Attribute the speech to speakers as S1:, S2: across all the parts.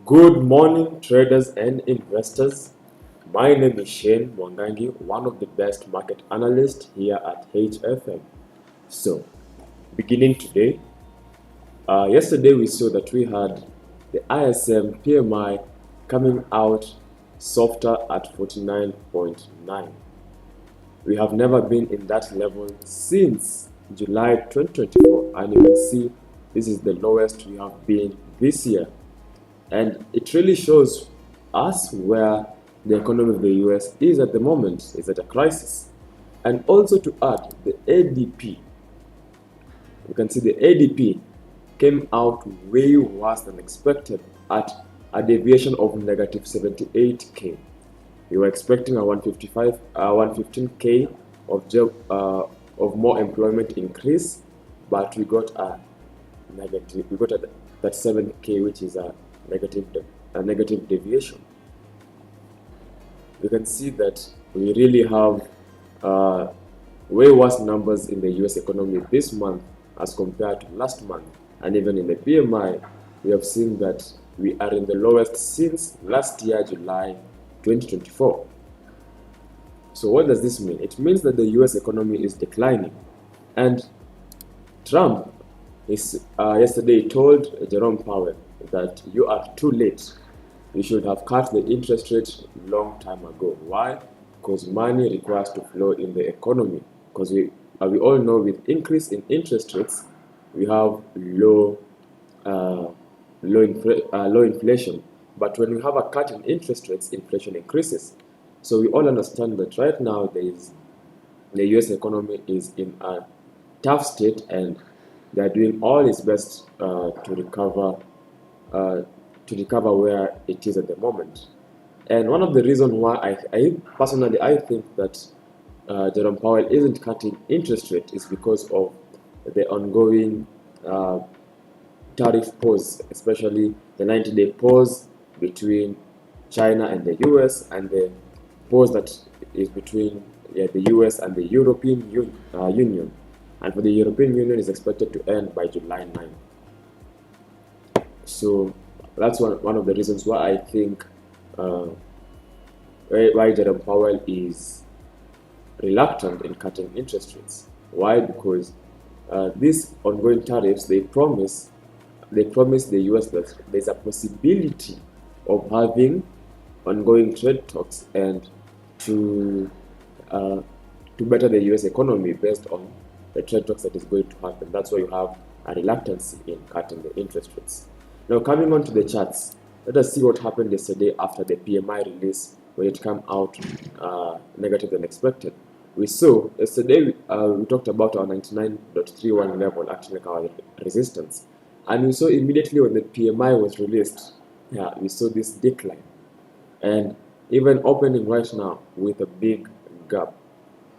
S1: Good morning, traders and investors. My name is Shane Mwangangi, one of the best market analysts here at HFM. So, beginning today, yesterday we saw that we had the ISM PMI coming out softer at 49.9. We have never been in that level since July 2024, and you can see this is the lowest we have been this year. And it really shows us where the economy of the US is at the moment, is at a crisis. And also to add, the ADP, you can see the ADP came out way worse than expected at a deviation of negative 78K. We were expecting a 115K of more employment increase, but we got a negative. We got a 37K, which is a negative deviation. You can see that we really have way worse numbers in the US economy this month as compared to last month. And even in the PMI, we have seen that we are in the lowest since last year, July 2024. So what does this mean? It means that the US economy is declining. And Trump yesterday told Jerome Powell that you are too late. You should have cut the interest rate long time ago. Why? Because money requires to flow in the economy. Because we all know with increase in interest rates, we have low inflation. But when we have a cut in interest rates, inflation increases. So we all understand that right now the US economy is in a tough state, and they are doing all its best to recover where it is at the moment. And one of the reasons why I personally think that Jerome Powell isn't cutting interest rate is because of the ongoing tariff pause, especially the 90-day pause between China and the US, and the pause that is between the US and the European Union. And for the European Union is expected to end by July 9. So that's one of the reasons why I think why Jerome Powell is reluctant in cutting interest rates. Why? Because these ongoing tariffs, they promise the US that there's a possibility of having ongoing trade talks and to better the US economy based on the trade talks that is going to happen. That's why you have a reluctance in cutting the interest rates. Now, coming on to the charts, let us see what happened yesterday after the PMI release, when it came out negative than expected. We saw yesterday we talked about our 99.31 level acting like our resistance, and we saw immediately when the PMI was released, we saw this decline, and even opening right now with a big gap.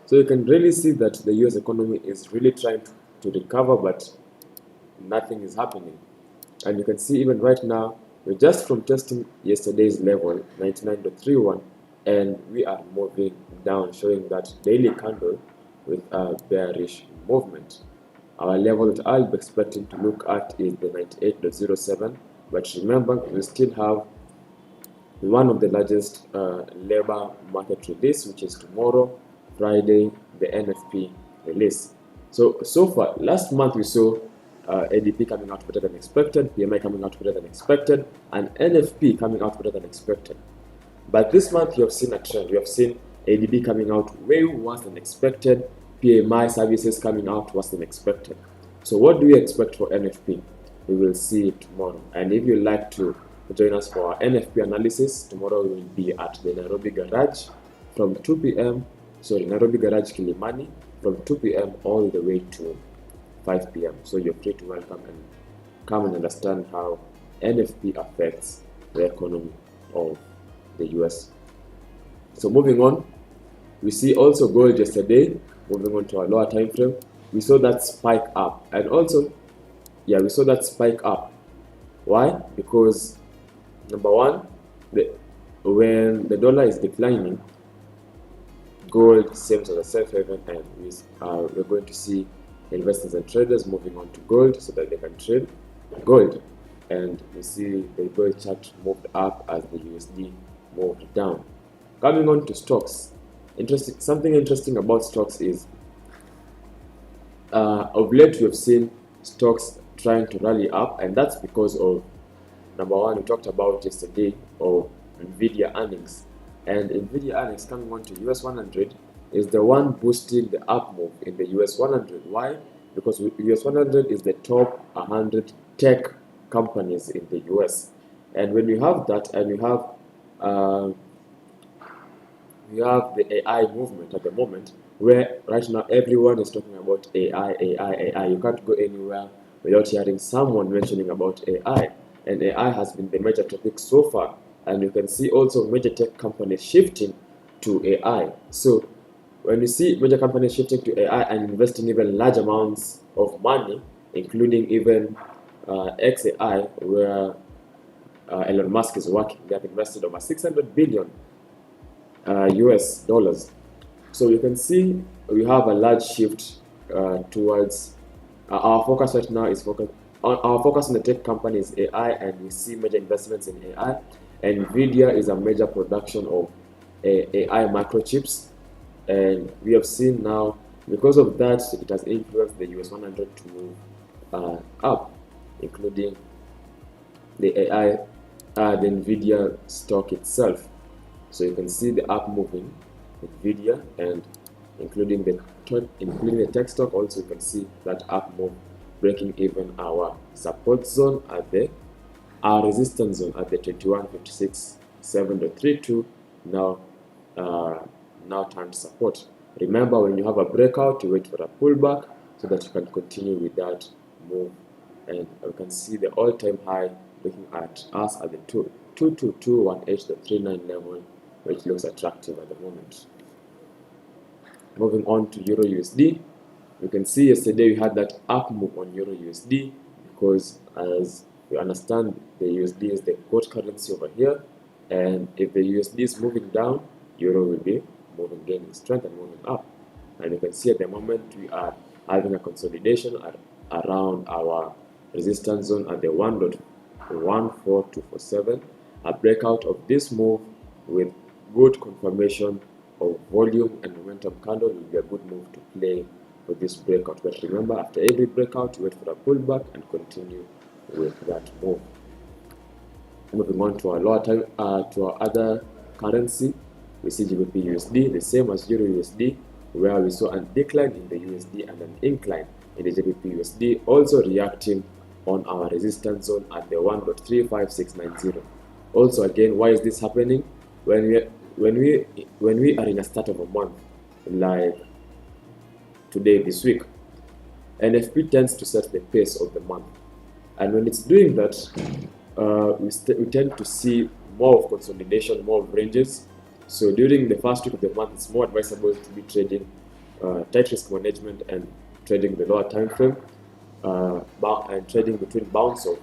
S1: So you can really see that the US economy is really trying to recover, but nothing is happening. And you can see even right now, we're just from testing yesterday's level, 99.31, and we are moving down, showing that daily candle with a bearish movement. Our level that I'll be expecting to look at is the 98.07, but remember, we still have one of the largest labor market release, which is tomorrow, Friday, the NFP release. So far, last month we saw ADP coming out better than expected, PMI coming out better than expected, and NFP coming out better than expected. But this month you have seen a trend. You have seen ADP coming out way worse than expected, PMI services coming out worse than expected. So what do we expect for NFP? We will see it tomorrow. And if you'd like to join us for our NFP analysis, tomorrow we will be at the Nairobi Garage from 2 p.m. Nairobi Garage Kilimani from 2 p.m. all the way to 5 p.m. So you're free to welcome and come and understand how NFP affects the economy of the US. So moving on, we see also gold yesterday, moving on to our lower time frame, we saw that spike up, and also we saw that spike up. Why? Because number one, when the dollar is declining, gold seems as a safe haven, and we're going to see investors and traders moving on to gold so that they can trade gold. and we see the bull chart moved up as the USD moved down. Coming on to stocks, something interesting about stocks is of late we have seen stocks trying to rally up, and that's because of, number one, we talked about yesterday, of Nvidia earnings. And Nvidia earnings coming on to US 100 is the one boosting the up move in the US 100. Why? Because US 100 is the top 100 tech companies in the US. And when you have that, and you have the AI movement at the moment, where right now everyone is talking about AI. You can't go anywhere without hearing someone mentioning about AI. And AI has been the major topic so far. And you can see also major tech companies shifting to AI. So when you see major companies shifting to AI and investing even large amounts of money, including even XAI, where Elon Musk is working, they have invested over 600 billion US dollars. So you can see we have a large shift towards our focus right now is our focus on the tech company is AI, and we see major investments in AI. Nvidia is a major production of AI microchips, and we have seen now, because of that, it has influenced the US 100 to move up, including the AI, the Nvidia stock itself. So you can see the up moving Nvidia, and including the tech stock. Also, you can see that up move breaking even our support zone at our resistance zone at the 21.56.7.32. Now turned support. Remember, when you have a breakout, you wait for a pullback so that you can continue with that move. And you can see the all-time high looking at us at the 222.18.39 level, which looks attractive at the moment. Moving on to Euro USD, you can see yesterday we had that up move on Euro USD, because as we understand, the USD is the core currency over here, and if the USD is moving down, Euro will be moving, gaining strength and moving up. And you can see at the moment we are having a consolidation around our resistance zone at the 1.14247. A breakout of this move with good confirmation of volume and momentum candle will be a good move to play for this breakout. But remember, after every breakout, wait for a pullback and continue with that move. Moving on to our other currency, we see GBP USD, the same as Euro USD, where we saw a decline in the USD and an incline in the GBP USD, also reacting on our resistance zone at the 1.35690. Also, again, why is this happening? When we are in a start of a month, like today, this week, NFP tends to set the pace of the month, and when it's doing that, we tend to see more of consolidation, more of ranges. So during the first week of the month, it's more advisable to be trading tight risk management and trading the lower time frame, and trading between bounds of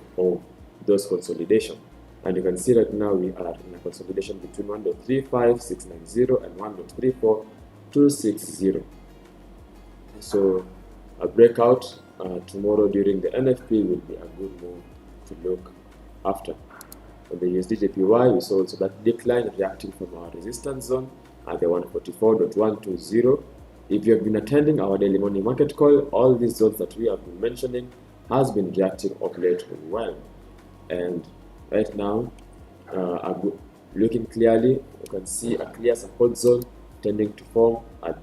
S1: those consolidation. And you can see right now we are in a consolidation between 1.35690 and 1.34260. So a breakout tomorrow during the NFP will be a good move to look after. On the USD JPY, we saw also that decline reacting from our resistance zone at the 144.120. If you have been attending our daily morning market call, all these zones that we have been mentioning has been reacting of late well. And right now, looking clearly, you can see a clear support zone tending to form at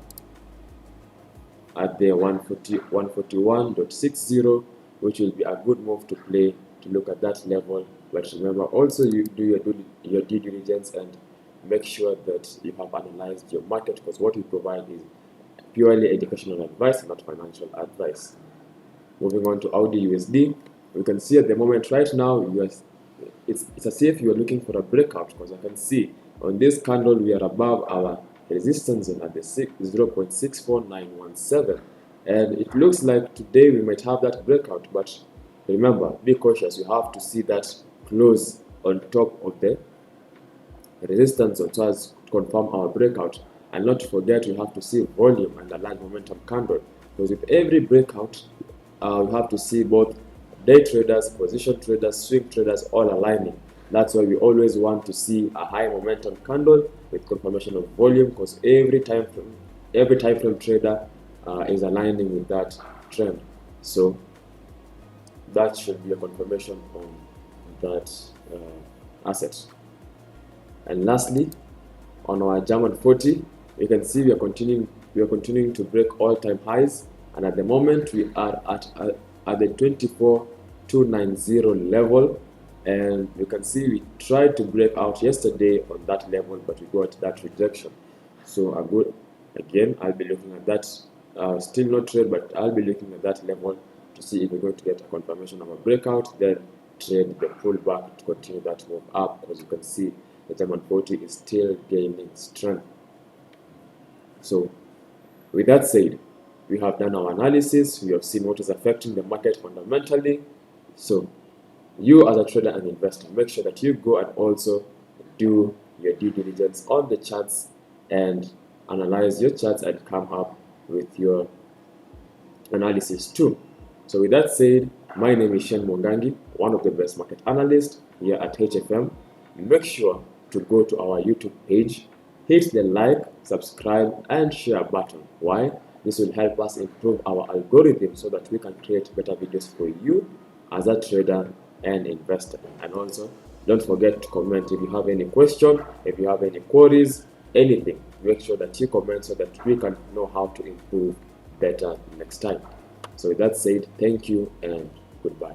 S1: the 141.60, which will be a good move to play, to look at that level. But remember, also you do your due diligence and make sure that you have analyzed your market, because what we provide is purely educational advice, not financial advice. Moving on to Audi USD, we can see at the moment right now, it's as if you are looking for a breakout, because I can see on this candle we are above our resistance zone at the 0.64917, and it looks like today we might have that breakout. But remember, be cautious. You have to see that close on top of the resistance zone so as to confirm our breakout, and not to forget we have to see volume and a large momentum candle, because with every breakout we have to see both day traders, position traders, swing traders all aligning. That's why we always want to see a high momentum candle with confirmation of volume, because every time frame trader is aligning with that trend. So that should be a confirmation on that asset. And lastly, on our German 40, you can see we are continuing to break all-time highs, and at the moment we are at the 24,290 level, and you can see we tried to break out yesterday on that level, but we got that rejection. So I'll be looking at that, still not trade, but I'll be looking at that level to see if we're going to get a confirmation of a breakout, then trade the pullback to continue that move up, because you can see the German 40 is still gaining strength. So with that said, we have done our analysis, we have seen what is affecting the market fundamentally. So you as a trader and investor, make sure that you go and also do your due diligence on the charts and analyze your charts and come up with your analysis too. So with that said, my name is Shen Mongangi, one of the best market analysts here at HFM. Make sure to go to our YouTube page, hit the like, subscribe, and share button. Why? This will help us improve our algorithm so that we can create better videos for you as a trader and investor. And also, don't forget to comment if you have any question, if you have any queries, anything. Make sure that you comment so that we can know how to improve better next time. So with that said, thank you and goodbye.